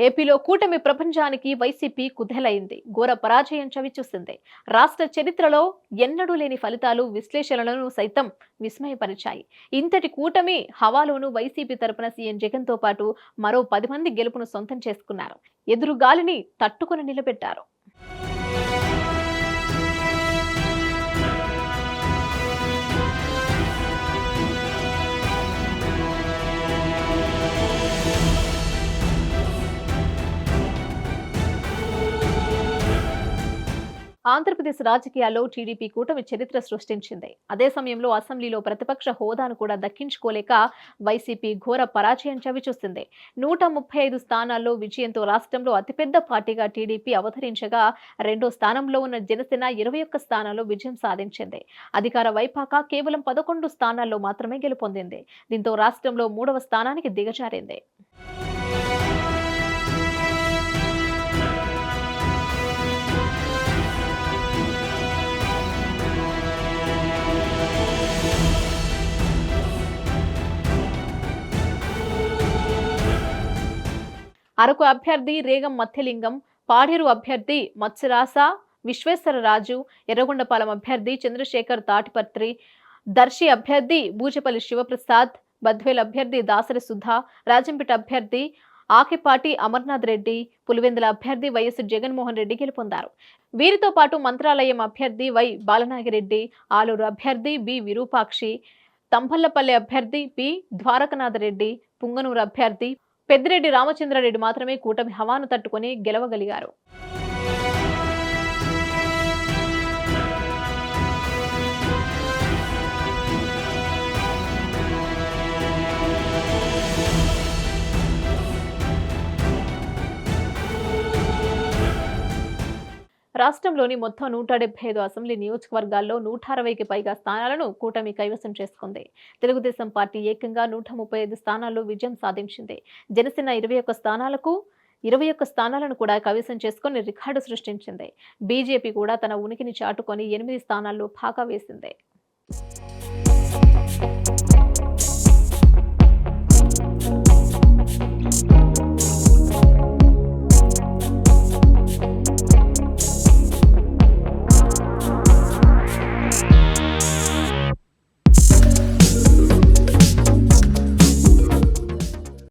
ఏపీలో కూటమి ప్రపంచానికి వైసీపీ కుదేలైంది. ఘోర పరాజయం చవిచూసింది. రాష్ట్ర చరిత్రలో ఎన్నడూ లేని ఫలితాలు, విశ్లేషణలను సైతం విస్మయపరిచాయి. ఇంతటి కూటమి హవాలోను వైసీపీ తరపున సీఎం జగన్తో పాటు మరో 10 మంది గెలుపును సొంతం చేసుకున్నారు. ఎదురుగాలిని తట్టుకుని నిలబెట్టారు. ఆంధ్రప్రదేశ్ రాజకీయాల్లో టీడీపీ కూటమి చరిత్ర సృష్టించింది. అదే సమయంలో అసెంబ్లీలో ప్రతిపక్ష హోదాను కూడా దక్కించుకోలేక వైసీపీ ఘోర పరాజయం చవిచూసింది. 135 స్థానాల్లో విజయంతో రాష్ట్రంలో అతిపెద్ద పార్టీగా టీడీపీ అవతరించగా, రెండో స్థానంలో ఉన్న జనసేన 21 స్థానాల్లో విజయం సాధించింది. అధికార వైపాక కేవలం 11 స్థానాల్లో మాత్రమే గెలుపొందింది. దీంతో రాష్ట్రంలో 3వ స్థానానికి దిగజారింది. అరకు అభ్యర్థి రేగం మత్స్యలింగం, పాడేరు అభ్యర్థి మత్స్యరాస విశ్వేశ్వరరాజు, ఎర్రగొండపాలెం అభ్యర్థి చంద్రశేఖర్ తాటిపత్రి, దర్శి అభ్యర్థి బూజపల్లి శివప్రసాద్, బద్వేల్ అభ్యర్థి దాసరి సుధా, రాజంపేట అభ్యర్థి ఆకెపాటి అమర్నాథ్ రెడ్డి, పులివెందుల అభ్యర్థి వైఎస్ జగన్మోహన్ రెడ్డి గెలుపొందారు. వీరితో పాటు మంత్రాలయం అభ్యర్థి వై బాలనాగిరెడ్డి, ఆలూరు అభ్యర్థి బి విరూపాక్షి, తంబళ్లపల్లి అభ్యర్థి పి ద్వారకనాథ్ రెడ్డి, పుంగనూరు అభ్యర్థి పెద్దిరెడ్డి రామచంద్రారెడ్డి మాత్రమే కూటమి హవాను తట్టుకుని గెలవగలిగారు. రాష్ట్రంలోని మొత్తం 175 అసెంబ్లీ నియోజకవర్గాల్లో 160కి పైగా స్థానాలను కూటమి కైవసం చేసుకుంది. తెలుగుదేశం పార్టీ ఏకంగా 135 స్థానాల్లో విజయం సాధించింది. జనసేన 21 స్థానాలను కూడా కైవసం చేసుకుని రికార్డు సృష్టించింది. బీజేపీ కూడా తన ఉనికిని చాటుకొని 8 స్థానాల్లో పాగా వేసింది.